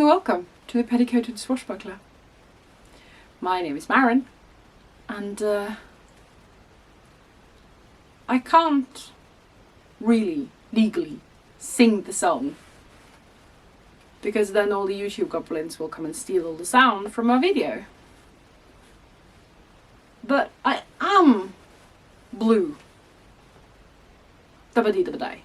welcome to the Petticoated Swashbuckler. My name is Maren, and I can't really legally sing the song because then all the YouTube goblins will come and steal all the sound from my video. But I am blue. Dabba-dee-dabba-day.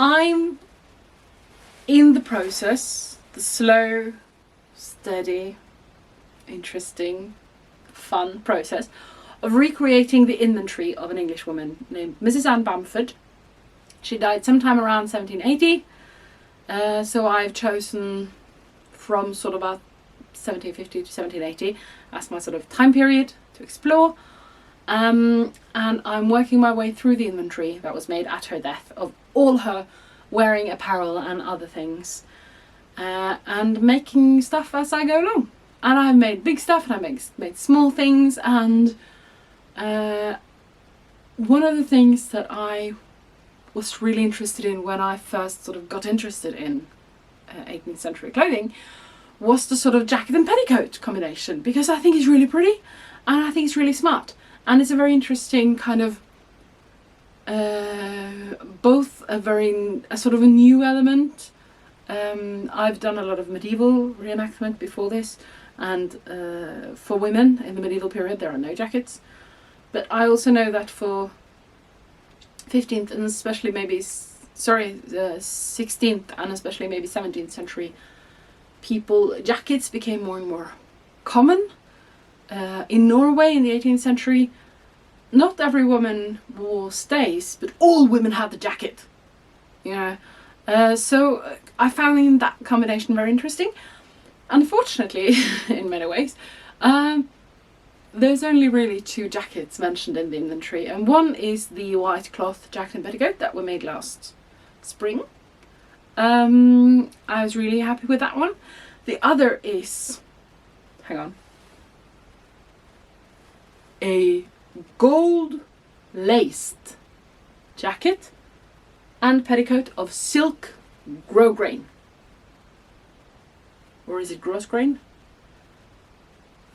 I'm in the process, the slow, steady, interesting, fun process of recreating the inventory of an Englishwoman named Mrs. Bamford. She died sometime around 1780, so I've chosen from sort of about 1750 to 1780 as my sort of time period to explore. And I'm working my way through the inventory that was made at her death of all her wearing apparel and other things, and making stuff as I go along. And I've made big stuff and I made small things, and one of the things that I was really interested in when I first sort of got interested in 18th century clothing was the sort of jacket and petticoat combination, because I think it's really pretty and I think it's really smart. And it's a very interesting kind of, both a sort of a new element. I've done a lot of medieval reenactment before this, and for women in the medieval period there are no jackets. But I also know that for 15th and especially maybe, 16th and especially maybe 17th century people, jackets became more and more common. In Norway in the 18th century, not every woman wore stays, but all women had the jacket. You know, so I found that combination very interesting. Unfortunately, in many ways, there's only really two jackets mentioned in the inventory, and one is the white cloth jacket and petticoat that were made last spring. I was really happy with that one. The other is, hang on, a gold laced jacket and petticoat of silk grosgrain. Or is it Grosgrain?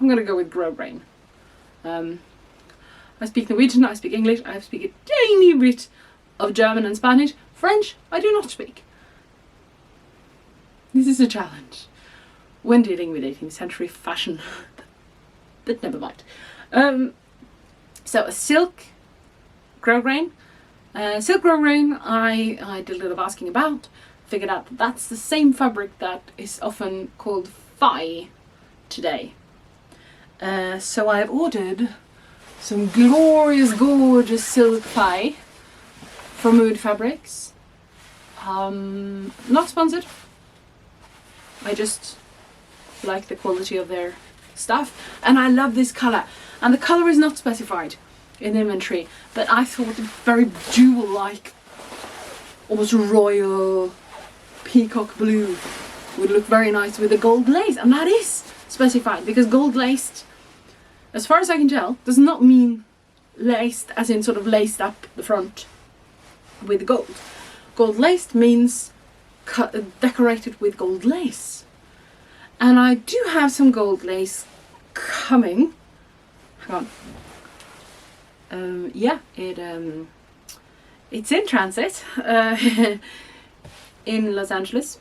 I'm gonna go with Grosgrain. I speak Norwegian, I speak English, I speak a tiny bit of German and Spanish. French I do not speak. This is a challenge when dealing with 18th century fashion, but never mind. So a silk grosgrain. Silk grosgrain I did a little of asking about, figured out that that's the same fabric that is often called Faille today. So I've ordered some glorious, gorgeous silk Faille from Mood Fabrics. Not sponsored. I just like the quality of their stuff, and I love this colour. And the colour is not specified in the inventory, but I thought a very jewel-like, almost royal peacock blue would look very nice with the gold lace, and that is specified, because gold laced, as far as I can tell, does not mean laced as in sort of laced up the front with gold. Gold laced means decorated with gold lace, and I do have some gold lace coming. Hang on. Yeah, it's in transit in Los Angeles.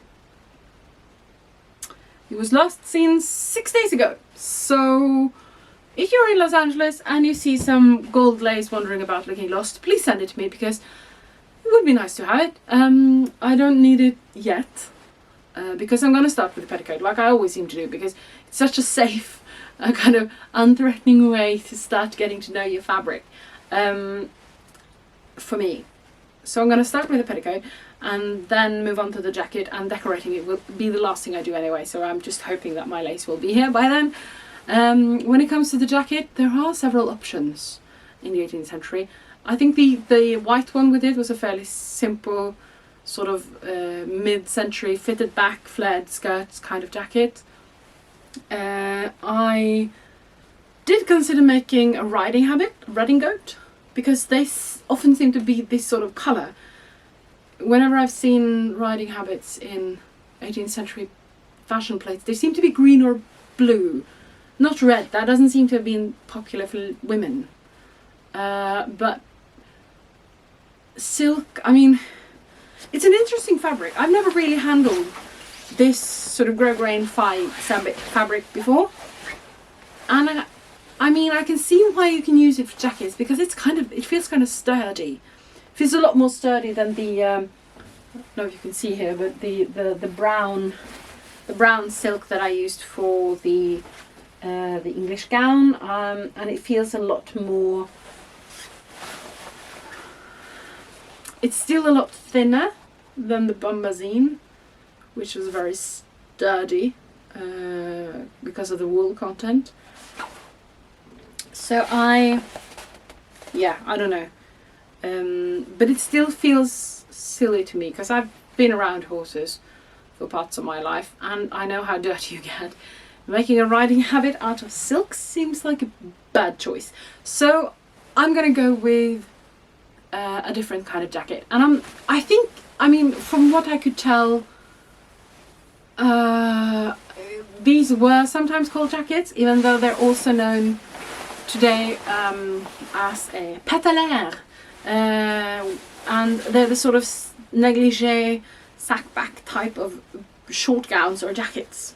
It was last seen 6 days ago. So if you're in Los Angeles and you see some gold lace wandering about looking lost, please send it to me, because it would be nice to have it. I don't need it yet, because I'm going to start with the petticoat, like I always seem to do, because it's such a safe, a kind of unthreatening way to start getting to know your fabric, for me. So I'm going to start with the petticoat and then move on to the jacket, and decorating it will be the last thing I do anyway, so I'm just hoping that my lace will be here by then. When it comes to the jacket, there are several options in the 18th century. I think the white one we did was a fairly simple sort of mid-century fitted back flared skirts kind of jacket. I did consider making a riding habit, redingote, because they often seem to be this sort of colour. Whenever I've seen riding habits in 18th century fashion plates, they seem to be green or blue, not red. That doesn't seem to have been popular for women. But silk, I mean, it's an interesting fabric. I've never really handled this sort of Grosgrain Faille fabric before, and I mean, I can see why you can use it for jackets, because it feels kind of sturdy. It feels a lot more sturdy than the I don't know if you can see here, but the brown silk that I used for the English gown, and it feels a lot more. It's still a lot thinner than the bombazine, which was very sturdy because of the wool content. So I don't know, but it still feels silly to me, because I've been around horses for parts of my life and I know how dirty you get. Making a riding habit out of silk seems like a bad choice. So I'm gonna go with a different kind of jacket, and I mean, from what I could tell, these were sometimes called jackets, even though they're also known today as a pétalaire, and they're the sort of negligee, sack-back type of short gowns or jackets.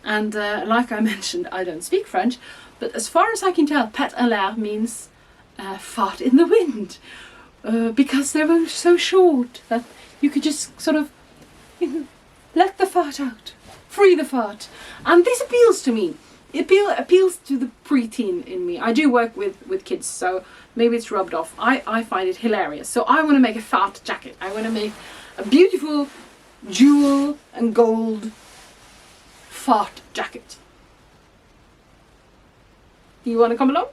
And like I mentioned, I don't speak French, but as far as I can tell, pétalaire means fart in the wind, because they were so short that you could just sort of let the fart out, free the fart. And this appeals to me. It appeals to the preteen in me. I do work with kids, so maybe it's rubbed off. I find it hilarious. So I want to make a fart jacket. I want to make a beautiful jewel and gold fart jacket. Do you want to come along?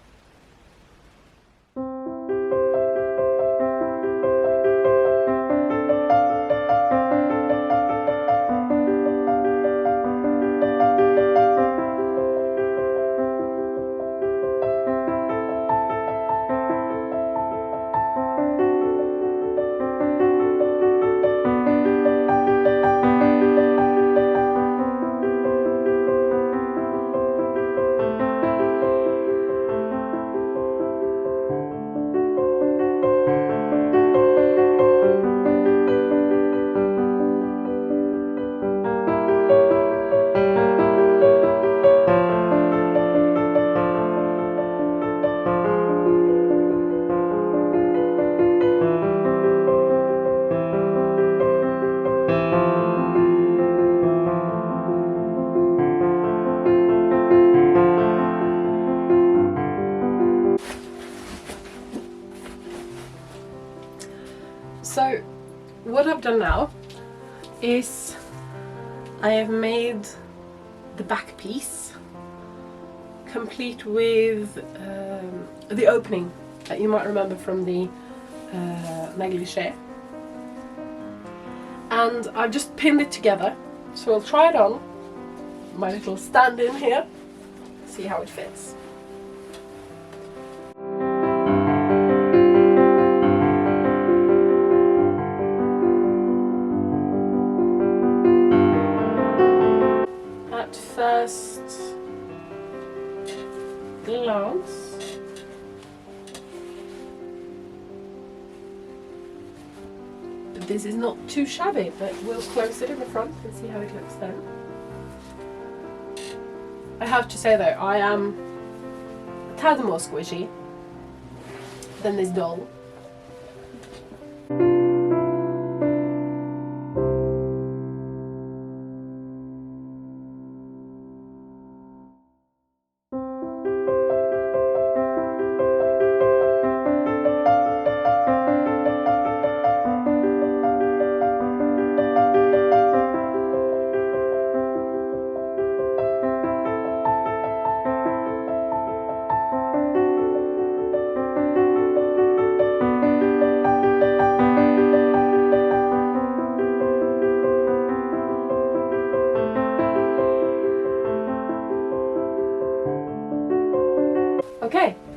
So what I've done now is I have made the back piece complete with the opening that you might remember from the negligee, and I've just pinned it together. So I'll try it on my little stand-in here, see how it fits. First glance, but this is not too shabby, but we'll close it in the front and see how it looks then. I have to say though, I am a tad more squishy than this doll.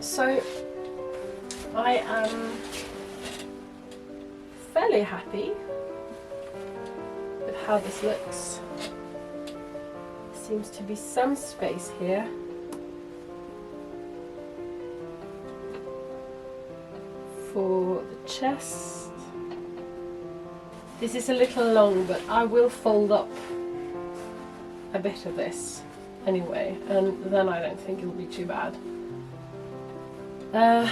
So I am fairly happy with how this looks. Seems to be some space here. For the chest. This is a little long, but I will fold up a bit of this anyway, and then I don't think it'll be too bad. The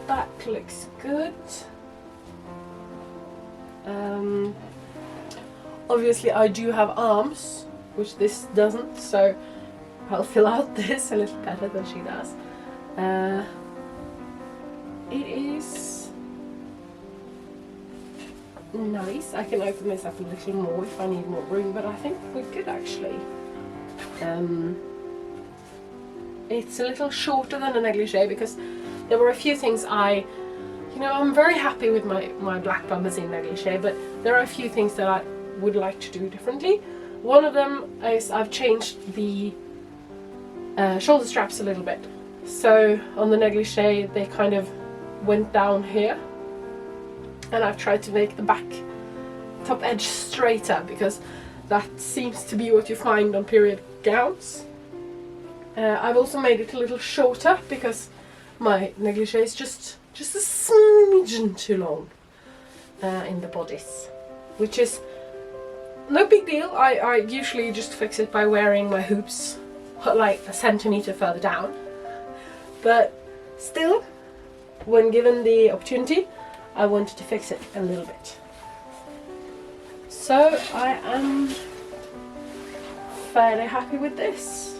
back looks good. Obviously I do have arms, which this doesn't, so I'll fill out this a little better than she does. It is nice. I can open this up a little more if I need more room, but I think we're good actually. It's a little shorter than a negligee because there were a few things I'm very happy with my black bombazine negligee, but there are a few things that I would like to do differently. One of them is I've changed the shoulder straps a little bit. So on the negligee they kind of went down here, and I've tried to make the back top edge straighter because that seems to be what you find on period gowns. I've also made it a little shorter because my negligee is just a smidgen too long in the bodice, which is no big deal. I usually just fix it by wearing my hoops like a centimetre further down, but still, when given the opportunity, I wanted to fix it a little bit. So I am fairly happy with this.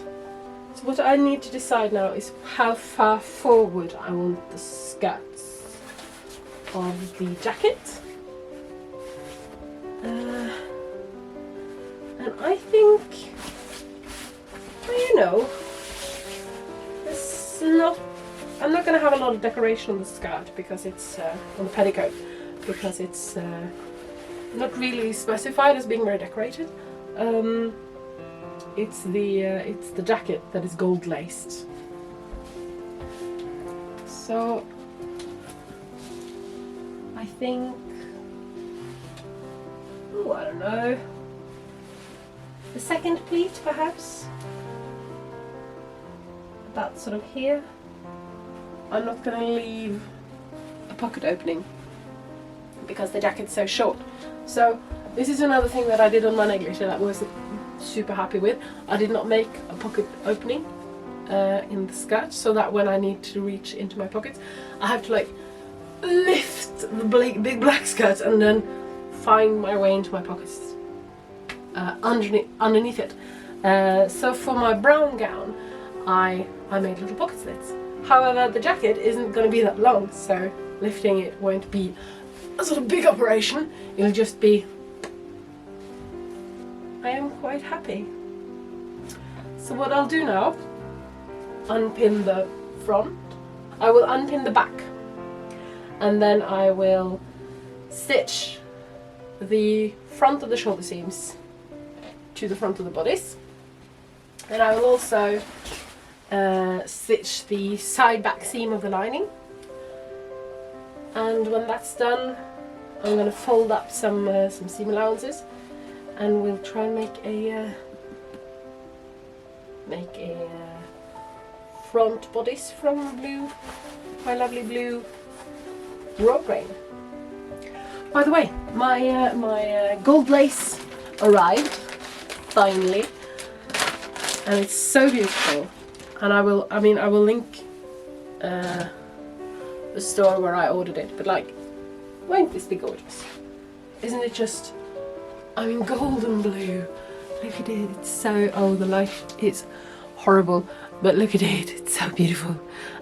So what I need to decide now is how far forward I want the skirts of the jacket. And I think, I'm not going to have a lot of decoration on the skirt because it's on the petticoat, because it's not really specified as being very decorated. It's the jacket that is gold laced. So I think, I don't know, the second pleat perhaps, about sort of here. I'm not going to leave a pocket opening because the jacket's so short. So this is another thing that I did on my negligee that I wasn't super happy with. I did not make a pocket opening in the skirt, so that when I need to reach into my pockets, I have to like lift the big black skirt and then find my way into my pockets underneath it. So for my brown gown, I made little pocket slits. However, the jacket isn't going to be that long, so lifting it won't be a sort of big operation. It'll just be... I am quite happy. So what I'll do now, unpin the front, I will unpin the back, and then I will stitch the front of the shoulder seams to the front of the bodice, and I will also stitch the side back seam of the lining. And when that's done, I'm going to fold up some seam allowances, and we'll try and make a front bodice from my lovely blue Grosgrain. By the way, my gold lace arrived finally, and it's so beautiful. And I will link the store where I ordered it, but like, won't this be gorgeous? Isn't it just, golden blue. Look at it, it's so, the light is horrible, but look at it, it's so beautiful.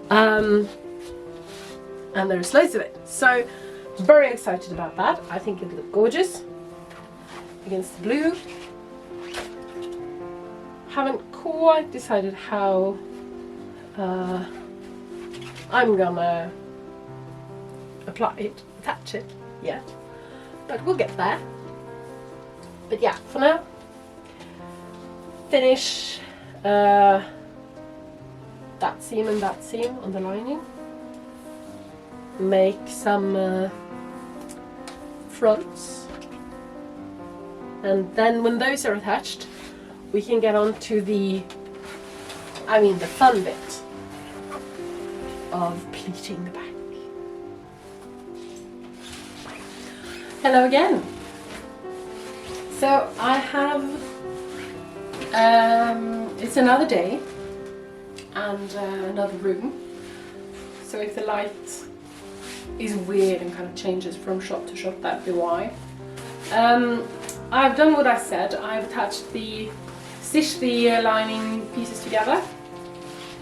And there's loads of it. So, very excited about that. I think it'll look gorgeous against the blue. Haven't quite decided how I'm gonna attach it yet, but we'll get there. But yeah, for now, finish that seam and that seam on the lining. Make some fronts, and then when those are attached, we can get on to the fun bit of pleating the back. Hello again. So I have, it's another day and another room. So if the light is weird and kind of changes from shot to shot, that'd be why. I've done what I said. I've stitched the lining pieces together,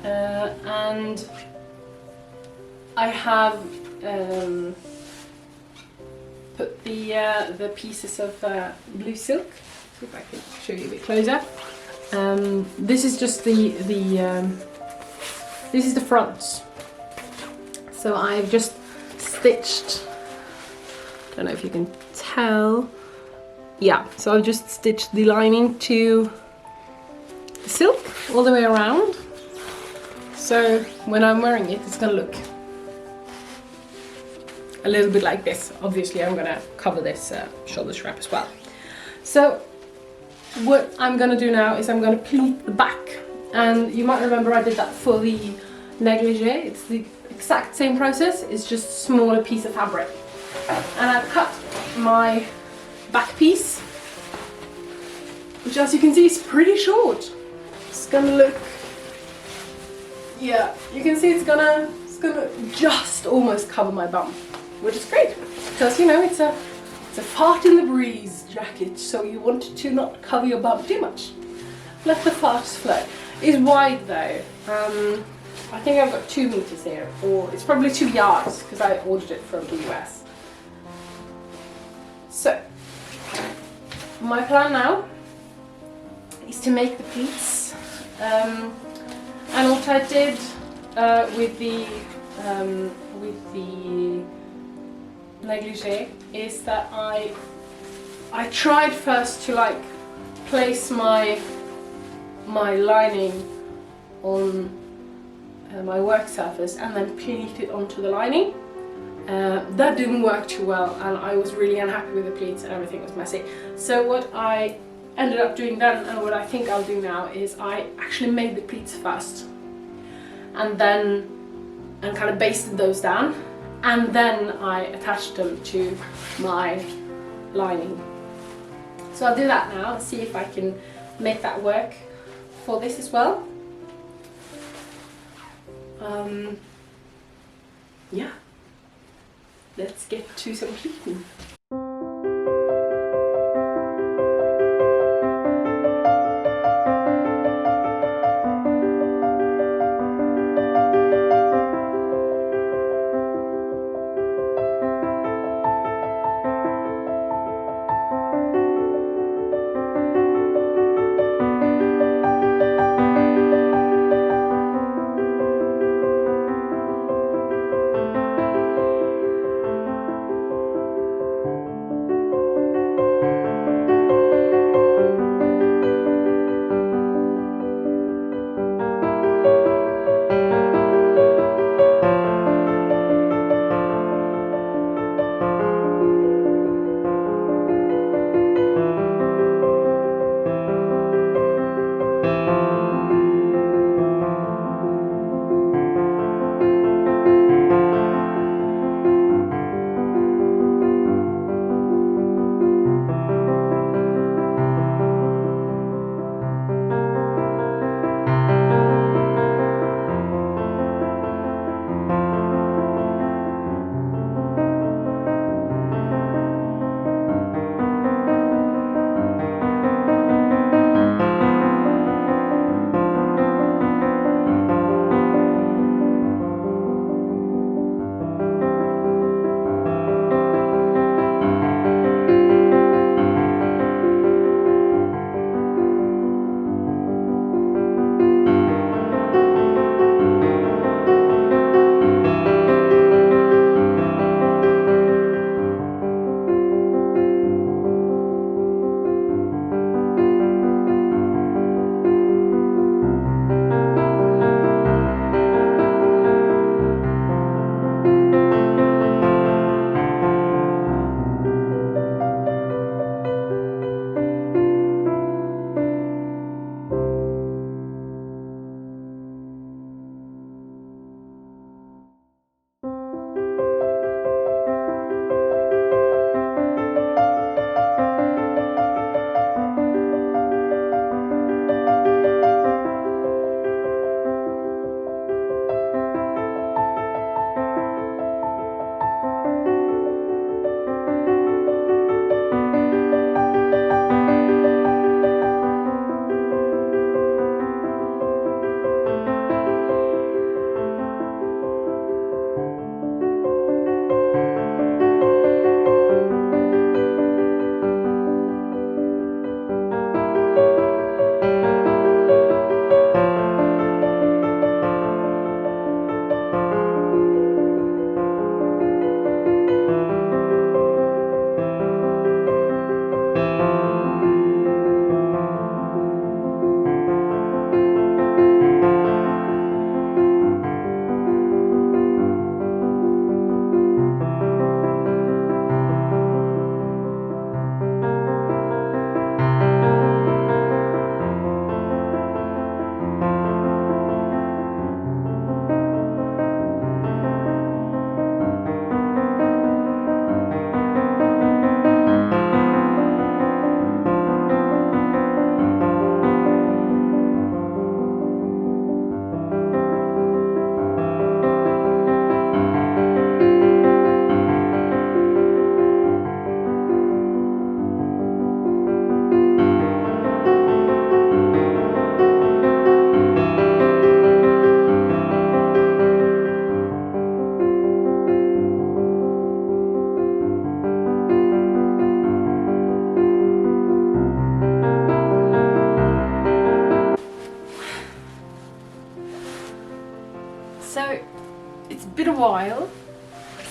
and I have put the pieces of blue silk. See if I can show you a bit closer. This is just this is the fronts. So I've just stitched, don't know if you can tell, yeah, so I've just stitched the lining to the silk all the way around, so when I'm wearing it, it's gonna look a little bit like this. Obviously I'm gonna cover this shoulder strap as well. So what I'm gonna do now is I'm gonna pleat the back, and you might remember I did that for the negligee. It's the exact same process, it's just a smaller piece of fabric. And I've cut my back piece, which as you can see is pretty short. It's gonna look, yeah, you can see it's gonna just almost cover my bum, which is great, because you know it's a fart in the breeze jacket, so you want to not cover your bum too much. Let the farts flow. It's wide though. I think I've got 2 meters here, or it's probably 2 yards because I ordered it from the US. So, my plan now is to make the pleats, and what I did with the negligee is that I tried first to like place my lining on my work surface and then pleat it onto the lining. That didn't work too well, and I was really unhappy with the pleats and everything was messy. So what I ended up doing then, and what I think I'll do now, is I actually made the pleats first and kind of basted those down, and then I attached them to my lining. So I'll do that now and see if I can make that work for this as well. Yeah, let's get to some pleating.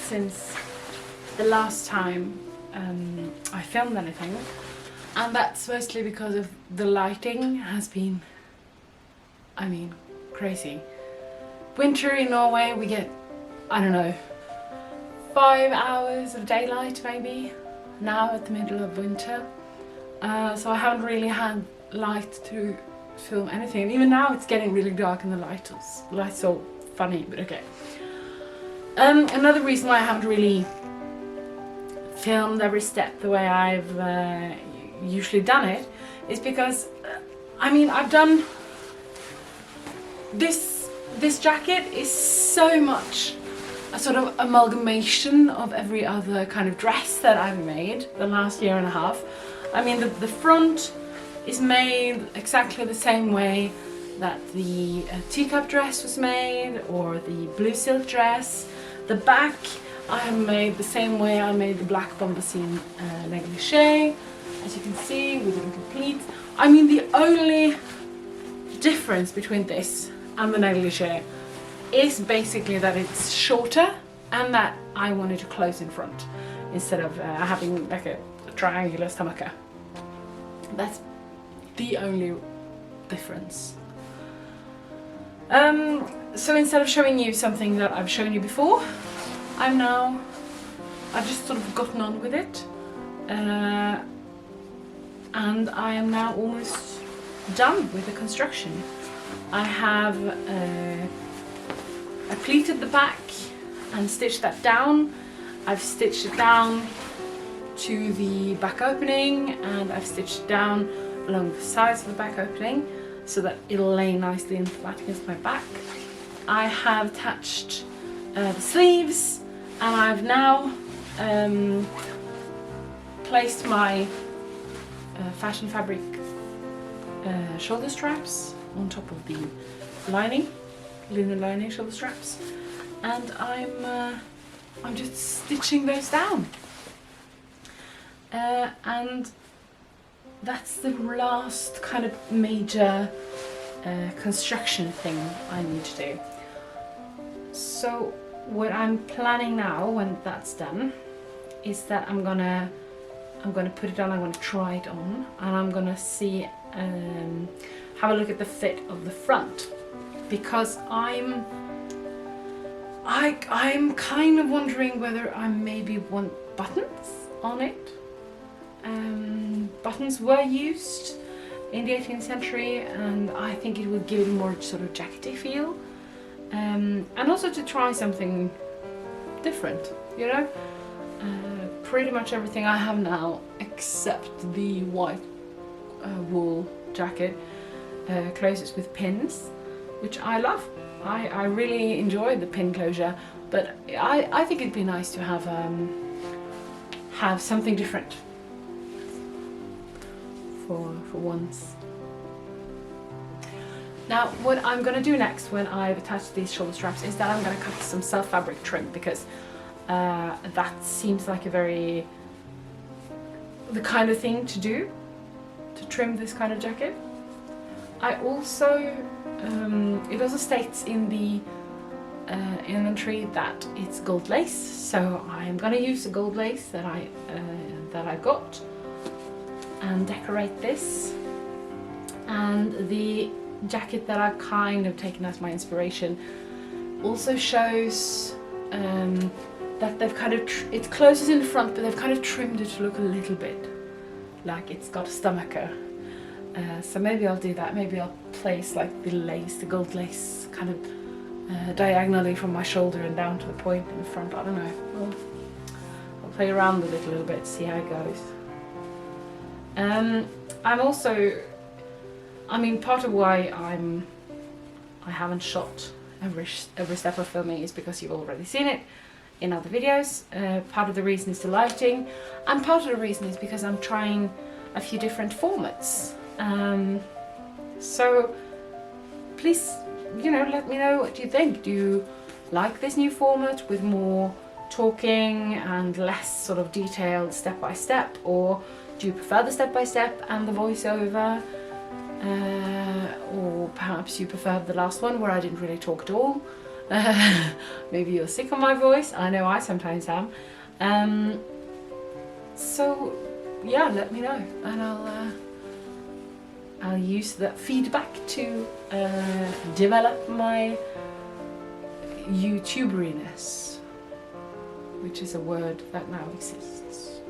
since the last time I filmed anything, and that's mostly because of the lighting has been, I mean, crazy. Winter in Norway, we get, I don't know, 5 hours of daylight maybe now at the middle of winter, so I haven't really had light to film anything, and even now it's getting really dark and the light's all funny, but okay. Another reason why I haven't really filmed every step the way I've usually done it is because I mean, I've done this jacket is so much a sort of amalgamation of every other kind of dress that I've made the last year and a half. I mean, the front is made exactly the same way that the teacup dress was made, or the blue silk dress. The back I have made the same way I made the black bombazine negligee, as you can see, with the little pleats. I mean, the only difference between this and the negligee is basically that it's shorter and that I wanted to close in front instead of having like a triangular stomacher. That's the only difference. So instead of showing you something that I've shown you before, I've just sort of gotten on with it, and I am now almost done with the construction. I have I pleated the back and stitched that down. I've stitched it down to the back opening, and I've stitched it down along the sides of the back opening so that it'll lay nicely and flat against my back. I have attached the sleeves, and I've now placed my fashion fabric shoulder straps on top of the lining, linen lining shoulder straps, and I'm just stitching those down. And that's the last kind of major construction thing I need to do. So what I'm planning now, when that's done, is that I'm gonna put it on, I'm gonna try it on, and I'm gonna see, have a look at the fit of the front, because I'm kind of wondering whether I maybe want buttons on it. Buttons were used in the 18th century, and I think it would give it more sort of jackety feel, and also to try something different, you know. Pretty much everything I have now, except the white wool jacket, closes with pins, which I love. I really enjoy the pin closure, but I think it'd be nice to have something different for once. Now, what I'm going to do next when I've attached these shoulder straps is that I'm going to cut some self fabric trim, because that seems like the kind of thing to do, to trim this kind of jacket. I also, it also states in the inventory that it's gold lace, so I'm going to use the gold lace that I got and decorate this. And the jacket that I've kind of taken as my inspiration also shows that they've kind of, it closes in the front, but they've kind of trimmed it to look a little bit like it's got a stomacher. So maybe I'll do that. Maybe I'll place like the lace, the gold lace, kind of diagonally from my shoulder and down to the point in the front. I don't know. I'll play around with it a little bit, see how it goes. I'm also, I mean, part of why I haven't shot every step of filming is because you've already seen it in other videos. Part of the reason is the lighting, and part of the reason is because I'm trying a few different formats. So please, you know, let me know what you think. Do you like this new format with more talking and less sort of detailed step by step, or do you prefer the step by step and the voiceover? Or perhaps you prefer the last one where I didn't really talk at all. Maybe you're sick of my voice. I know I sometimes am. So yeah, let me know, and I'll use that feedback to develop my YouTuberiness, which is a word that now exists.